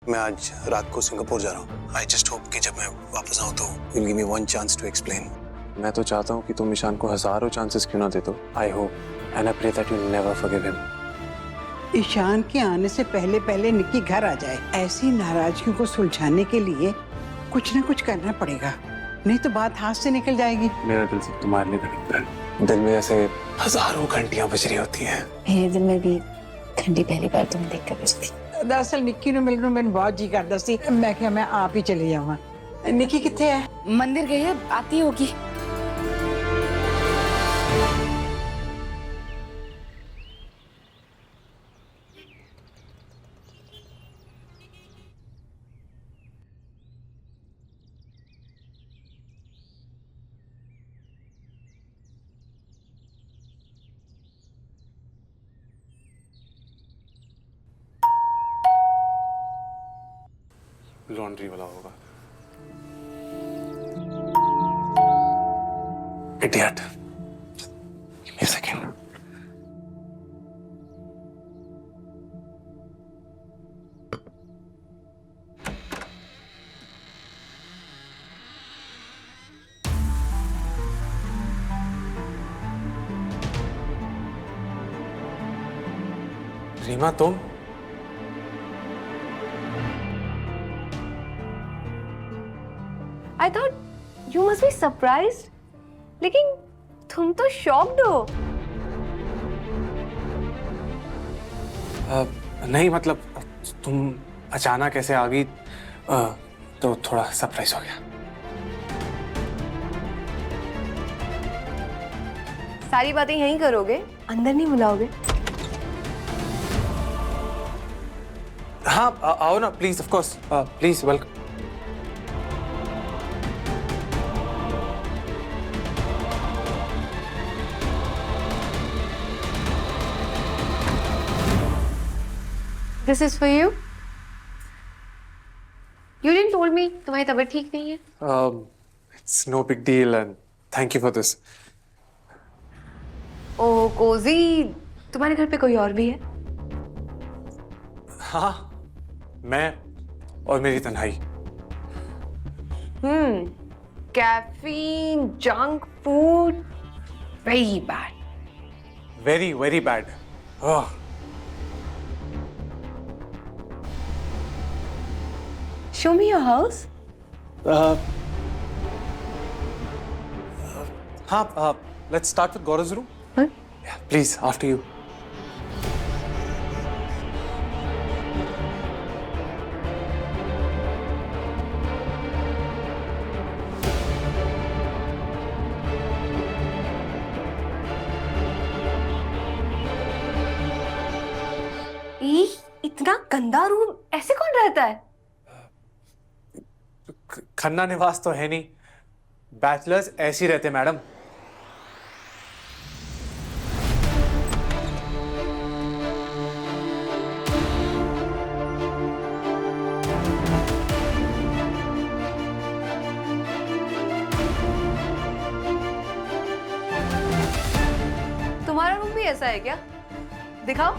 मैं आज रात को सिंगापुर जा रहा हूँ। आई जस्ट होप कि जब मैं वापस आऊँ तो you'll give me one chance to explain. मैं तो चाहता हूँ कि तुम ईशान को हजारों चांसेस क्यों ना दे दो। I hope and I pray that you never forgive him. Ishaan के आने से पहले पहले निक्की घर आ जाए। ऐसी नाराजगियों को सुलझाने के लिए कुछ ना कुछ करना पड़ेगा, नहीं तो बात हाथ से निकल जाएगी। मेरा दिल सिर्फ तुम्हारे लिए धड़कता है। दिल में जैसे हजारों घंटियां बज रही होती हैं। मेरे दिल में भी घंटी पहली बार तुम देख कर बजती। दरअसल निक्की ने मिलने मैंने बहुत जी करता सी, मैं क्या मैं आप ही चली जावा। निक्की किथे है? मंदिर गई है, आती होगी। लॉन्ड्री वाला होगा। Idiot. Give me a second. Reema तुम? I thought you must be surprised, लेकिन तुम तो shocked हो। नहीं मतलब तुम अचानक ऐसे आ गई तो थोड़ा सरप्राइज हो गया। सारी बातें यहीं करोगे, अंदर नहीं बुलाओगे? हाँ आओ ना please, of course please welcome. This is for you. You didn't told me तुम्हारी तबीयत ठीक नहीं है। It's no big deal and thank you for this. Oh cozy, तुम्हारे घर पे कोई और भी है? हाँ मैं और मेरी तन्हाई। Caffeine, junk food, very bad. Very very bad. Oh. Show me your house. हाँ let's start with Gaurav's room. Huh? Yeah, please after you. इतना गंदा रूम ऐसे कौन रहता है? खन्ना निवास तो है नहीं, बैचलर्स ऐसे ही रहते मैडम। तुम्हारा रूम भी ऐसा है क्या? दिखाओ।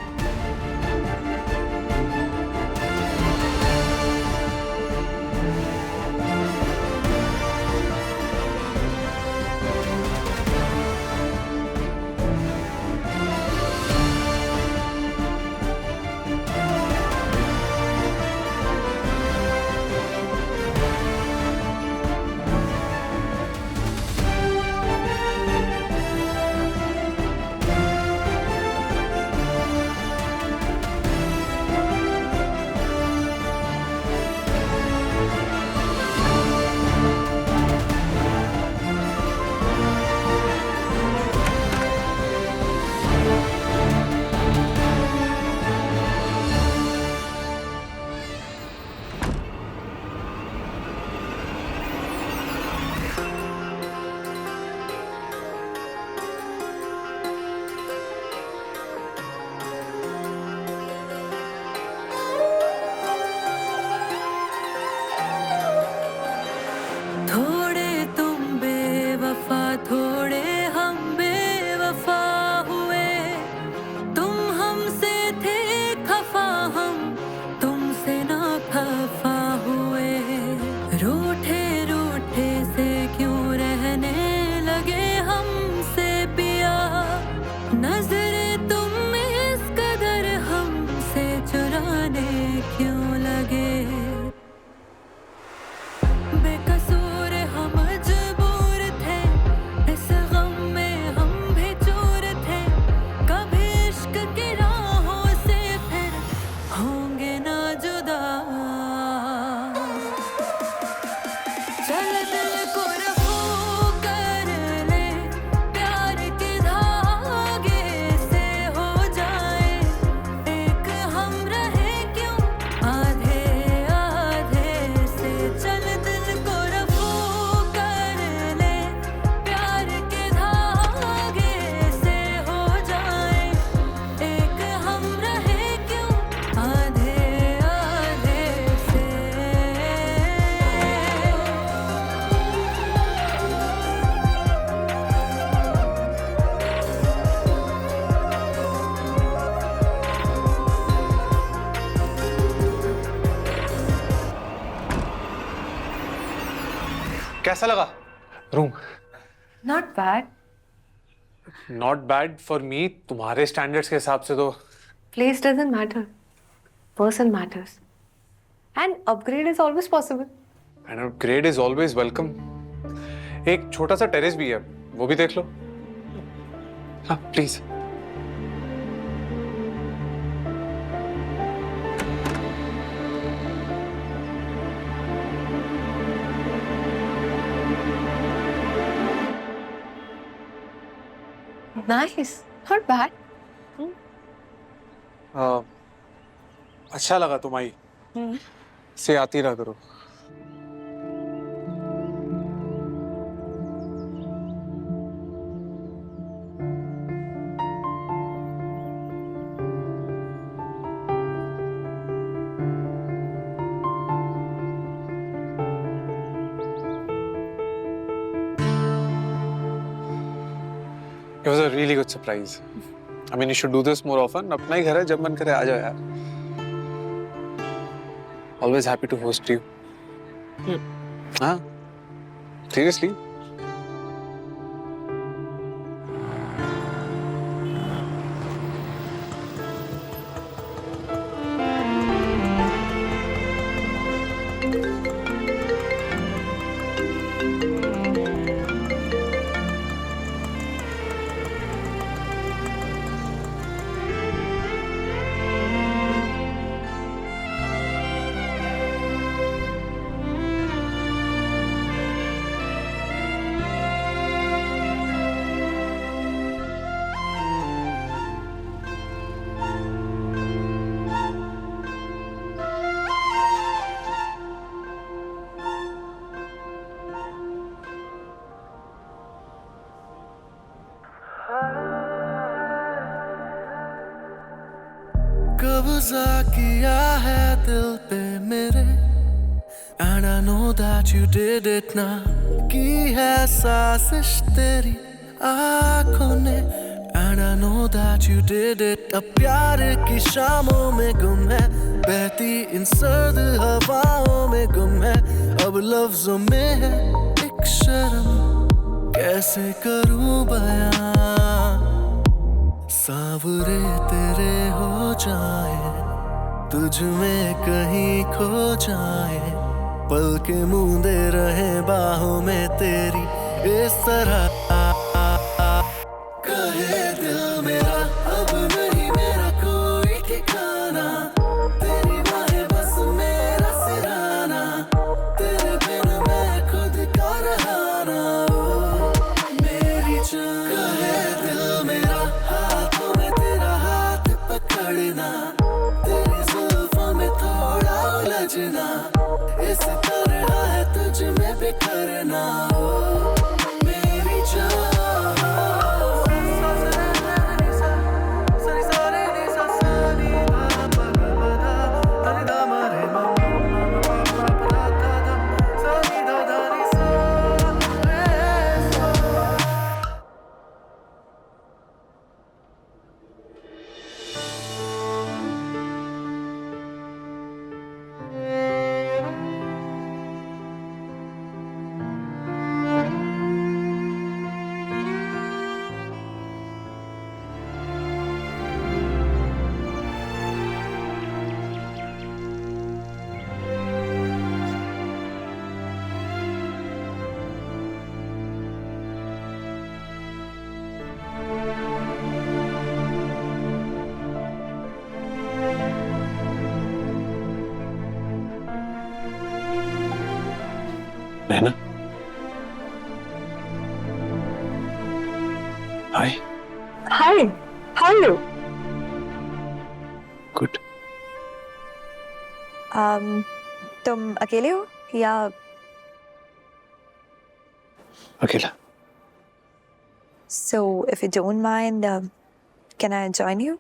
कैसा लगा room? Not bad. Not bad for me, तुम्हारे स्टैंडर्ड्स के हिसाब से तो। Place doesn't matter. Person matters. And upgrade is always possible. And upgrade is always welcome. एक छोटा सा टेरेस भी है, वो भी देख लो। हाँ प्लीज। Nice. Not bad. अच्छा लगा तुम्हारी से आती रहा करो। It was a really good surprise. I mean, you should do this more often. अपना ही घर है, जब मन करे आ जाओ यार। Always happy to host you. हाँ, seriously. कब्जा किया है दिल पे मेरे, and I know that you did it now. की है साजिश तेरी आँखों ने, and I know that you did it. अब प्यार की शामों में गुम है, बहती इन सर्द हवाओं में गुम है, अब लफ्जों में है एक शर्म, कैसे करूं बयां। सांवरे तेरे हो जाए, तुझ में कहीं खो जाए, पल के मूंदे रहे बाहों में तेरी इस तरह। कहे दिल मेरा अब नहीं मेरा कोई ठिकाना, तेरी बाहें बस मेरा सिराना, तेरे बिन मैं खुद का रहाना। ओ मेरी जान, कहे दिल मेरा हाथों में तेरा हाथ पकड़ना, तेरी जुल्फों में थोड़ा उलझना, इस तरह है तुझ में बिखरना। ओ मेरी जान। रहना। हाय। Hi, how are you? Good. तुम अकेले हो या अकेला। so if you don't mind, can I join you?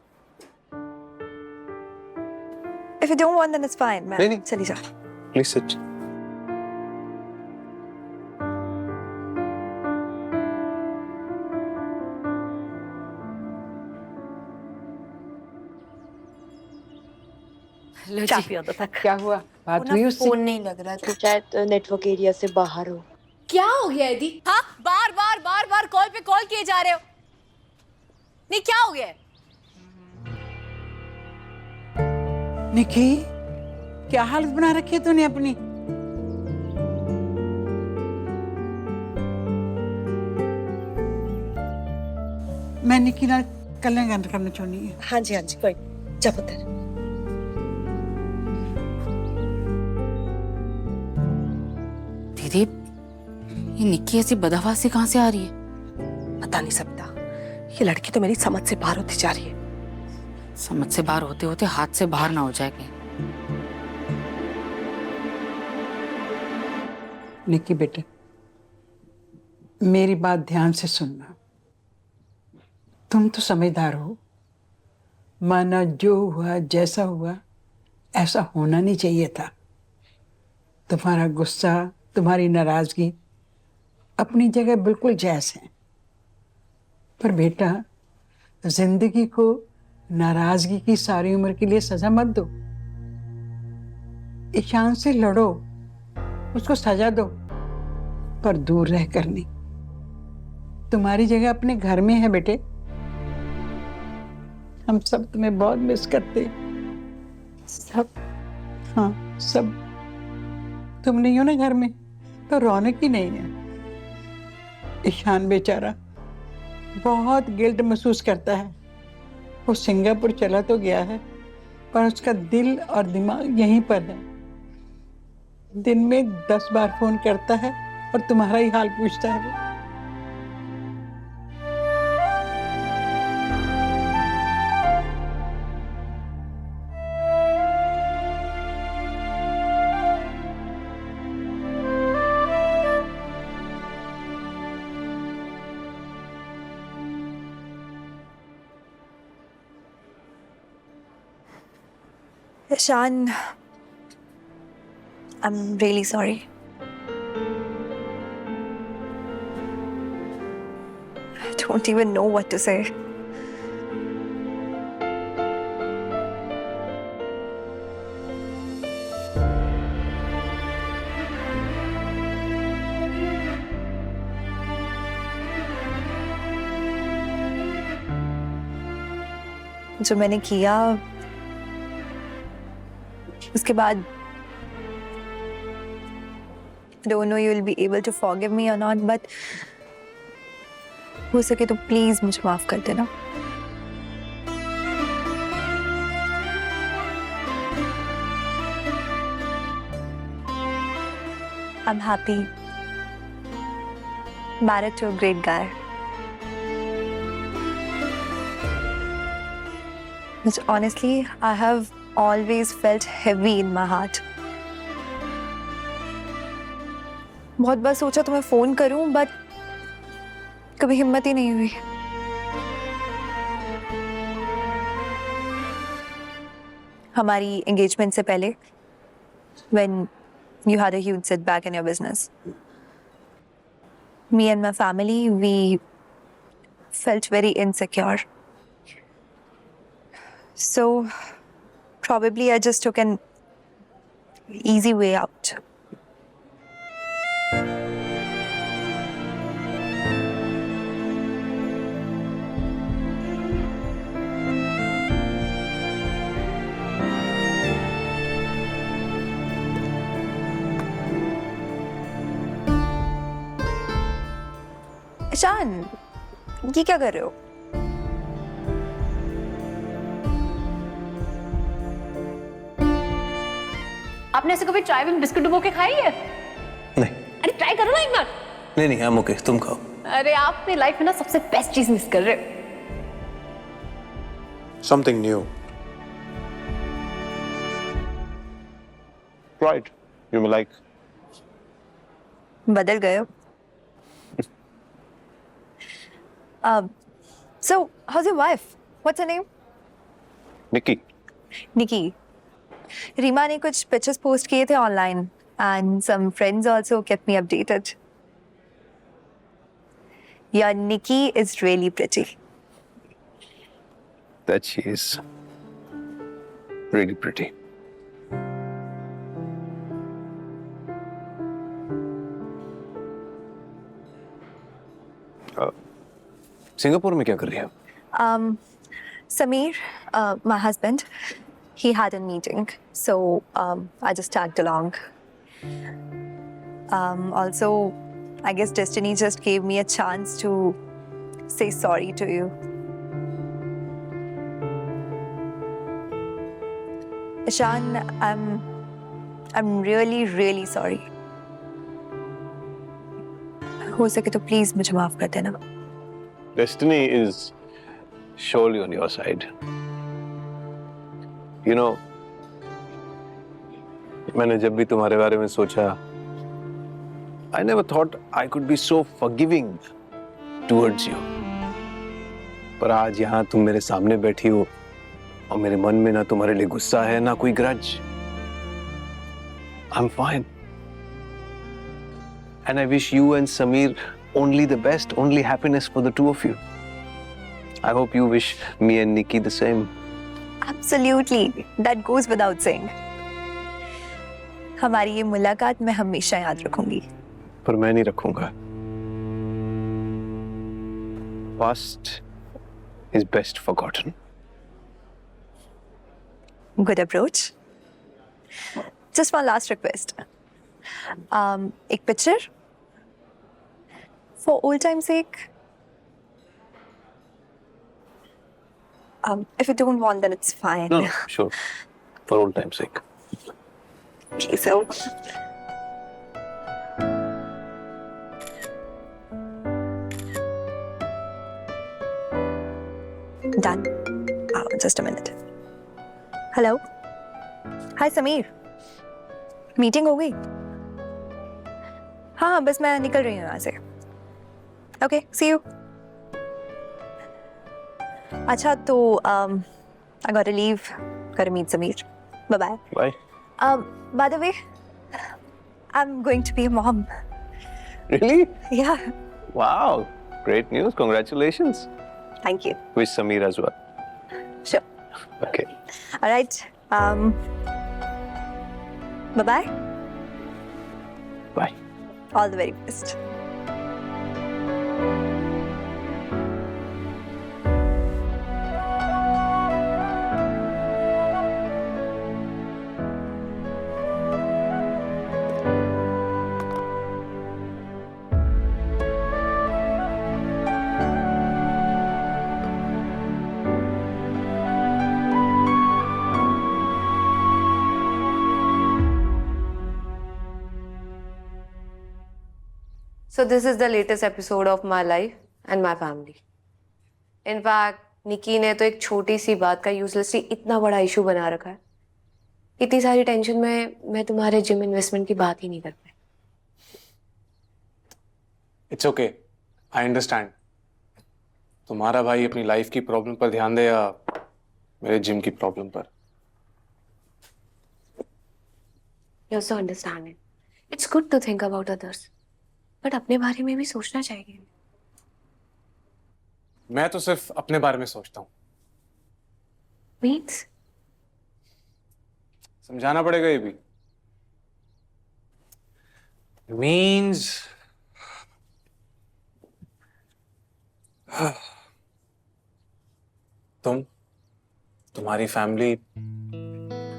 If you don't want, then it's fine. मैं नहीं। चली जा। Please sit. चाय पियो तो तक। क्या हुआ? बात हुई उससे? फोन नहीं लग रहा, तो शायद नेटवर्क एरिया से बाहर हो। क्या हो गया यदि? हाँ, बार बार बार बार कॉल पे कॉल किए जा रहे हो। नहीं, क्या हो गया है? निकी, क्या हालत बना रखी है तूने अपनी? मैं निकी नाल कल्ले गल करना चाहनी है। हाँ जी कोई जा पुत्र। दीदी, ये निक्की ऐसी बदहवासी कहाँ से आ रही है? बता नहीं सकता। ये लड़की तो मेरी समझ से बाहर होती जा रही है। समझ से बाहर होते होते हाथ से बाहर ना हो जाए कहीं। निकी बेटे, मेरी बात ध्यान से सुनना। तुम तो समझदार हो, माना जो हुआ जैसा हुआ ऐसा होना नहीं चाहिए था। तुम्हारा गुस्सा, तुम्हारी नाराजगी अपनी जगह बिल्कुल जायज है, पर बेटा जिंदगी को नाराजगी की सारी उम्र के लिए सजा मत दो। ईशान से लड़ो, उसको सजा दो, पर दूर रह कर नहीं। तुम्हारी जगह अपने घर में है बेटे। हम सब तुम्हें बहुत मिस करते हैं। सब? हाँ सब। तुम नहीं हो ना घर में तो रौनक ही नहीं है। ईशान बेचारा बहुत गिल्ट महसूस करता है। वो सिंगापुर चला तो गया है, पर उसका दिल और दिमाग यहीं पर है। दिन में 10 बार फोन करता है और तुम्हारा ही हाल पूछता है वो। Ishan, I'm really sorry. I don't even know what to say. जो मैंने किया उसके बाद I don't know you will be able to forgive me or not, but हो सके तो प्लीज मुझे माफ कर देना। I'm happy, married to a great guy. Which honestly I have always felt heavy in my heart. बहुत बार सोचा तुम्हें फोन करूं, बट कभी हिम्मत ही नहीं हुई। हमारी एंगेजमेंट से पहले, when you had a huge setback in your business, me and my family, we felt very insecure. So probably I just took an easy way out. Ishan, ये क्या कर रहे हो? आपने ऐसे कभी चाय में बिस्कुट डुबो के खाई है? नहीं। अरे ट्राई करो ना एक बार। नहीं नहीं, I'm okay, तुम खाओ। अरे आप अपनी लाइफ में ना सबसे बेस्ट चीज मिस कर रहे हो। Something new. Right. You may like. बदल गए हो। So, how's your wife? What's her name? Nikki. Nikki. Reema ने कुछ पिक्चर्स पोस्ट किए थे online, and some friends also kept me updated. Your Nikki is really pretty. That she is really pretty. Singapore में क्या कर रही है? Sameer, my husband, he had a meeting, so I just tagged along. Also, I guess destiny just gave me a chance to say sorry to you. Ishan, I'm really, really sorry. हो सके तो please मुझे माफ कर देना. Destiny is surely on your side. You know, मैंने जब भी तुम्हारे बारे में सोचा, I never thought I could be so forgiving towards you. पर आज यहाँ तुम मेरे सामने बैठी हो और मेरे मन में ना तुम्हारे लिए गुस्सा है ना कोई grudge. I'm fine. And I wish you and Sameer only the best, only happiness for the two of you. I hope you wish me and Nikki the same. Absolutely, that goes without saying. हमारी ये मुलाकात मैं हमेशा याद रखूंगी. पर मैं नहीं रखूंगा. Past is best forgotten. Good approach. Just one last request. एक picture for old time's sake. If you don't want, then it's fine. No, sure. For old time's sake. Okay, so. Done. Just a minute. Hello. Hi, Sameer. Meeting हो गई? हाँ बस मैं निकल रही हूँ यहाँ से. Okay, see you. अच्छा तो I gotta leave. Gotta meet Sameer. Bye bye. Bye. By the way, I'm going to be a mom. Really? Yeah. Wow. Great news. Congratulations. Thank you. Wish Sameer as well. Sure. Okay. All right. Bye bye. Bye. All the very best. So this is the latest episode of my life and my family. In fact, निकी ने तो एक छोटी सी बात का uselessly इतना बड़ा issue बना रखा है. इतनी सारी टेंशन में मैं तुम्हारे जिम इन्वेस्टमेंट की बात ही नहीं कर पाई. It's okay, I understand. तुम्हारा भाई अपनी लाइफ की प्रॉब्लम पर ध्यान दे या मेरे जिम की प्रॉब्लम पर. You also understand it. It's good to think about others. But अपने बारे में भी सोचना चाहिए. मैं तो सिर्फ अपने बारे में सोचता हूँ. मीन्स समझाना पड़ेगा ये भी. मीन्स तुम्हारी फैमिली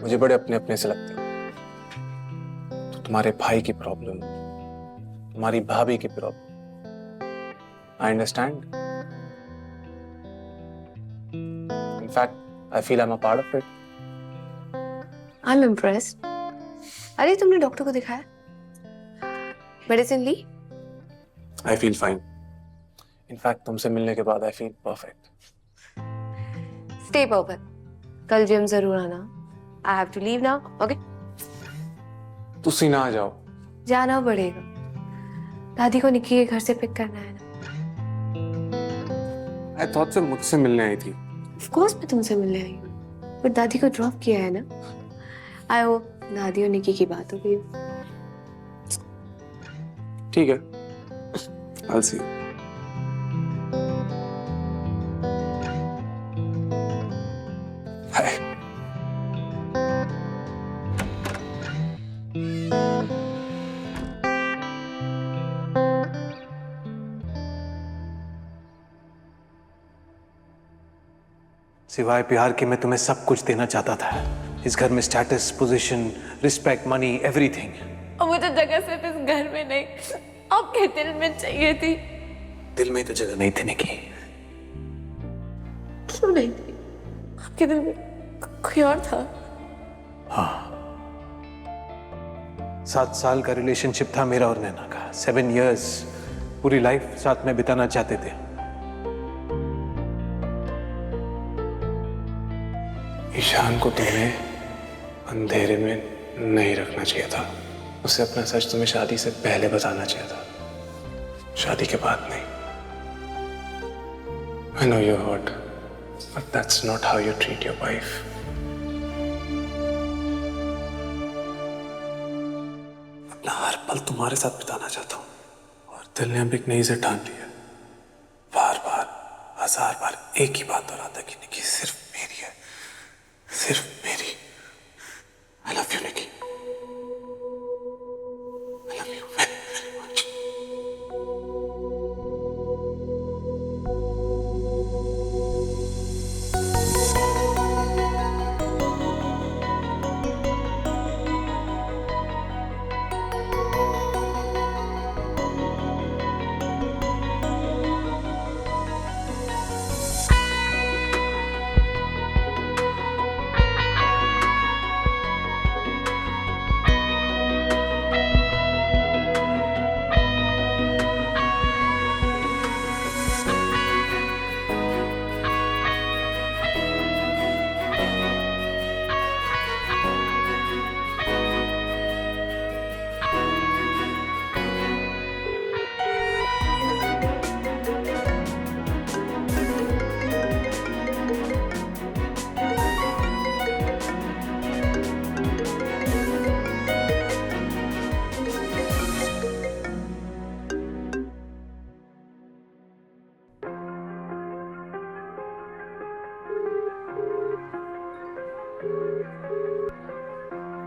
मुझे बड़े अपने अपने से लगती है. तो तुम्हारे भाई की प्रॉब्लम, तुम्हारी भाभी की problem, I understand. In fact I feel I am a part of it. I am impressed. अरे तुमने डॉक्टर को दिखाया? मेडिसिन ली? I feel fine. इनफैक्ट तुमसे मिलने के बाद I feel perfect. Stay perfect. कल जिम जरूर आना. I have to leave now. Okay? तुसी ना आ जाओ. जाना पड़ेगा. दादी को निक्की के घर से पिक करना है ना. आई थॉट से मुझसे मिलने आई थी. ऑफ कोर्स मैं तुमसे मिलने आई हूँ. बट दादी को ड्रॉप किया है ना. आई होप दादी और निक्की की बात हो गई. ठीक है, I'll see you. Hi. सिवाय प्यार के मैं तुम्हें सब कुछ देना चाहता था। इस घर में status, position, respect, money, everything. और मुझे जगह सिर्फ इस घर में नहीं, आपके दिल में चाहिए थी। दिल में तो जगह नहीं थी निकी। क्यों नहीं थी? आपके दिल में कोई और था। हाँ, 7 साल का रिलेशनशिप था मेरा और नैना का। 7 years, पूरी लाइफ साथ में बिताना चाहते थे। ईशान को तुम्हें अंधेरे में नहीं रखना चाहिए था। उसे अपना सच तुम्हें शादी से पहले बताना चाहिए था, शादी के बाद नहीं। I know you're hurt, but that's not how you treat your wife. अपना हर पल तुम्हारे साथ बिताना चाहता हूँ और दिल ने अब एक नई से ठान लिया। बार बार, 1000 बार एक ही बात दोहराता कि निकी सिर्फ मेरी है, सिर्फ मेरी। I love you, Nikki. I love you very, very much.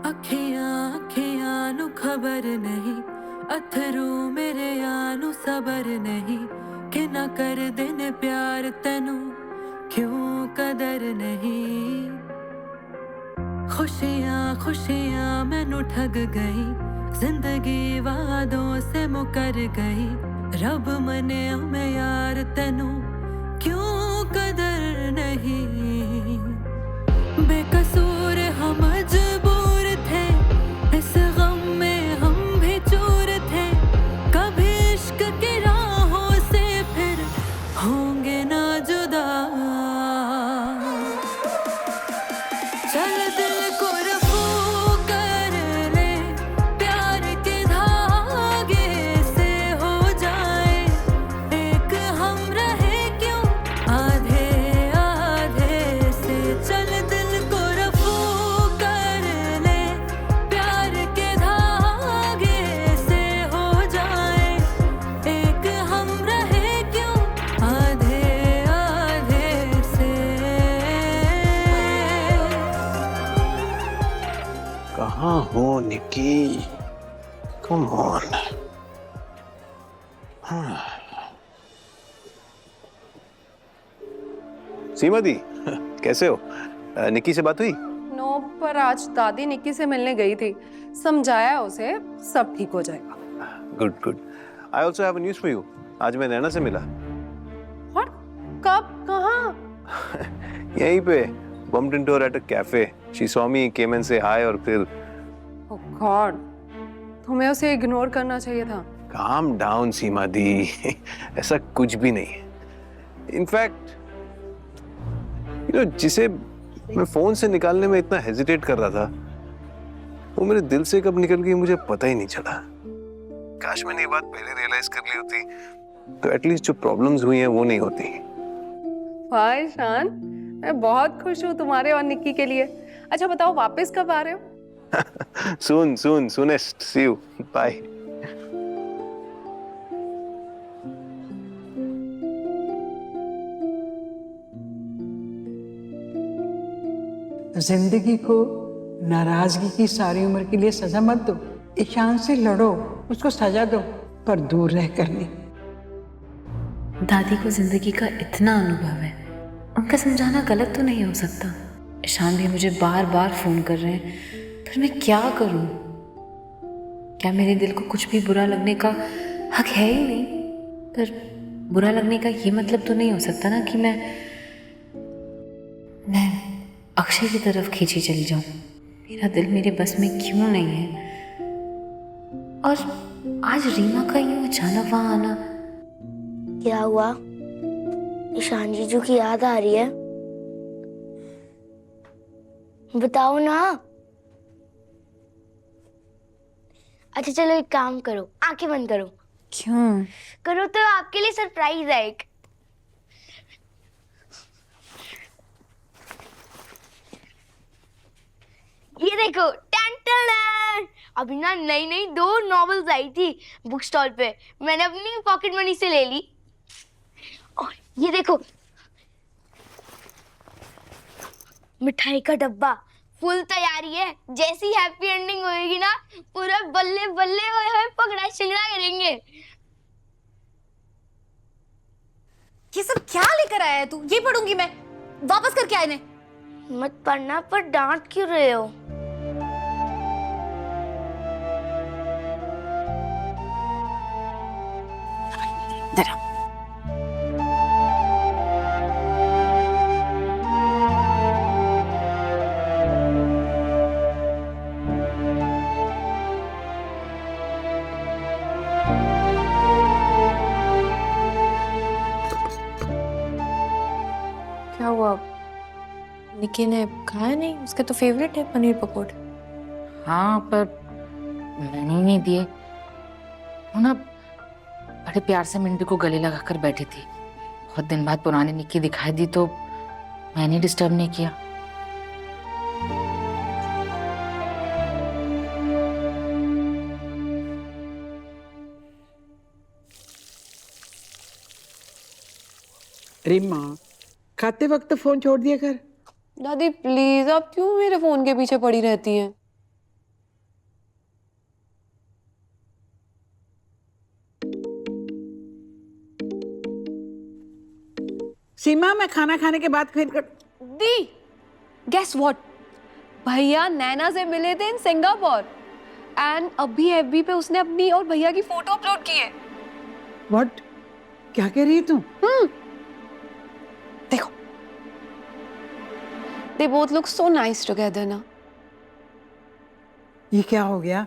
अखियां नु खबर नहीं, अथरू मेरे यानू सबर नहीं, कि ना कर दिन प्यार तेनू क्यों कदर नहीं। खुशियां खुशियां मैनू ठग गई, जिंदगी वादों से मुकर गई, रब मने मैं यार तेनू क्यों कदर नहीं। बेकसूर हम मजबूर थे, इस गम में हम भी चूर थे, कभी इश्क की राहों से फिर होंगे ना जुदा। चल दिल को रफू कर ले, प्यार के धागे से हो जाए एक, हम रहे क्यों आधे आधे से। चल दिल को रफू कर ले, प्यार के धागे से हो जाए एक, हम रहे क्यों आधे आधे से। कहाँ हो निकी? Come on. सीमा दी, कैसे हो? निकी से बात हुई? नो, पर आज दादी निक्की से मिलने गई थी, समझाया उसे, सब ठीक हो जाएगा। Good good. I also have a news for you. आज मैं नैना से मिला। और कब, कहाँ? यहीं पे, bumped into her at a cafe. She saw me, came and say hi और फिर ओह गॉड, तुम्हें उसे इग्नोर करना चाहिए था। calm down सीमा दी। ऐसा कुछ भी नहीं है। इनफैक्ट जिसे मैं फोन से निकालने में इतना हेजिटेट कर रहा था, वो मेरे दिल से कब निकल गई मुझे पता ही नहीं चला। काश मैंने ये बात पहले रियलाइज कर ली होती तो एटलीस्ट जो प्रॉब्लम्स हुई हैं वो नहीं होती। वाह ईशान, मैं बहुत खुश हूँ तुम्हारे और निक्की के लिए। अच्छा बताओ, वापस कब आ रहे हो? soonest. See you. Bye. जिंदगी को नाराजगी की सारी उम्र के लिए सजा मत दो। ईशान से लड़ो, उसको सजा दो, पर दूर रह कर नहीं। दादी को जिंदगी का इतना अनुभव है, उनका समझाना गलत तो नहीं हो सकता। ईशान भी मुझे बार बार फ़ोन कर रहे हैं, पर मैं क्या करूं? क्या मेरे दिल को कुछ भी बुरा लगने का हक है ही नहीं? पर बुरा लगने का ये मतलब तो नहीं हो सकता ना कि मैं अक्षय की तरफ खींची चली जाऊं। मेरा दिल मेरे बस में क्यों नहीं है? और आज रीमा का यूं अचानक वहां आना। क्या हुआ? ईशान जीजू की याद आ रही है? बताओ ना। अच्छा चलो एक काम करो, आंखें बंद करो। क्यों? करो तो आपके लिए सरप्राइज है एक। ये देखो, टन टन, अभी ना नई नई 2 नॉवेल्स आई थी बुक स्टॉल पे, मैंने अपनी पॉकेट मनी से ले ली। और ये देखो, मिठाई का डब्बा, फुल तैयारी है। जैसी हैप्पी एंडिंग होएगी ना, पूरा बल्ले बल्ले होए पकड़ा शिंगड़ा करेंगे। ये सब क्या लेकर आया है तू? ये पढ़ूंगी मैं, वापस करके आए ने। मत पढ़ना, पर डांट क्यों रहे हो? जरा क्या हुआ? निकी ने खाया नहीं? उसका तो फेवरेट है पनीर पकौड़े। हाँ, पर मैंने ही नहीं दिए। वो ना बड़े प्यार से मिंटू को गले लगा कर बैठी थी। बहुत दिन बाद पुरानी निक्की दिखाई दी तो मैंने डिस्टर्ब नहीं किया। रीमा, खाते वक्त फोन छोड़ दिया कर। दादी प्लीज, आप क्यों मेरे फोन के पीछे पड़ी रहती हैं? सीमा, मैं खाना खाने के बाद फिर कर... दी, गेस व्हाट? भैया नैना से मिले थे इन सिंगापुर, एंड अभी एफबी पे उसने अपनी और भैया की फोटो अपलोड की है। व्हाट? क्या कह रही है तू? देखो, they both look so nice together ना। ये क्या हो गया?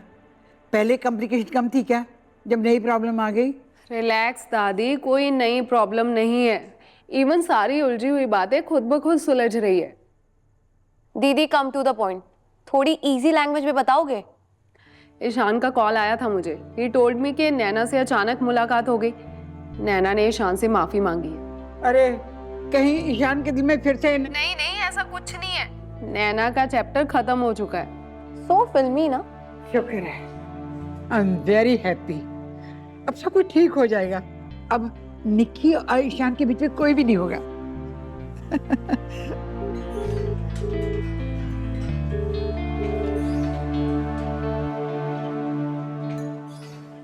पहले कॉम्प्लिकेशन कम थी क्या, जब नई प्रॉब्लम आ गई? रिलैक्स दादी, कोई नई प्रॉब्लम नहीं है। इवन सारी उलझी हुई बातें खुद ब खुद सुलझ रही है। दीदी कम टू द पॉइंट, थोड़ी इजी लैंग्वेज में बताओगे? ईशान का कॉल आया था मुझे। ही टोल्ड मी कि नैना से अचानक मुलाकात हो गई। नैना ने ईशान से माफी मांगी है। अरे कहीं ईशान के दिल में फिर से नहीं नहीं, ऐसा कुछ नहीं है। नैना का चैप्टर खत्म हो चुका है। सो फिल्मी ना। शुक्र है, आई एम वेरी हैप्पी। अब सब कुछ ठीक हो जाएगा। अब निक्की और ईशान के बीच में कोई भी नहीं होगा।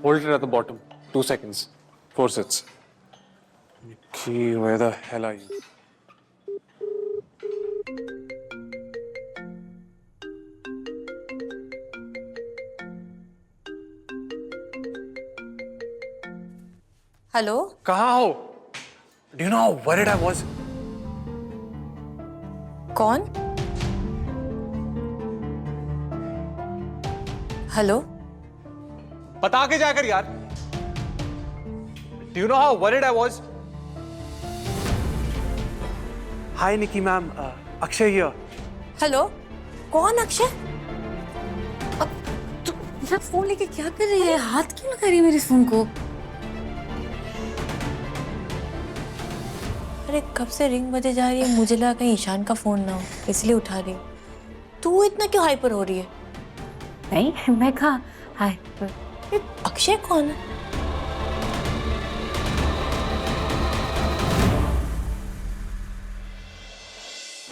Hold it at the bottom. 2 seconds. 4 sets. Nikki, where the hell are you? Hello, कहाँ हो? Do you know how worried I was? कौन? हेलो, बता के जाकर यार। Do you know how worried I was? Hi Nikki ma'am, Akshay here. Hello, कौन अक्षय? अब तू मेरा फोन लेके क्या कर रही है? हाथ क्यों लगा रही है मेरे फोन को? अरे कब से रिंग बजे जा रही है, मुझे लगा कहीं ईशान का फोन ना हो, इसलिए उठा रही हूँ। तू इतना क्यों हाइपर हो रही है? नहीं, मैं कहा हाय। ये अक्षय कौन है?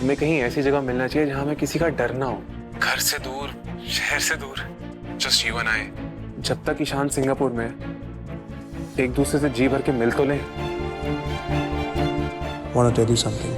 हमें कहीं ऐसी जगह मिलना चाहिए जहां हमें किसी का डर ना हो। घर से दूर, शहर से दूर, जस्ट यू एंड आई। जब तक ईशान सिंगापुर में एक दूसरे से जी भर के मिल तो लें। Want to tell you something?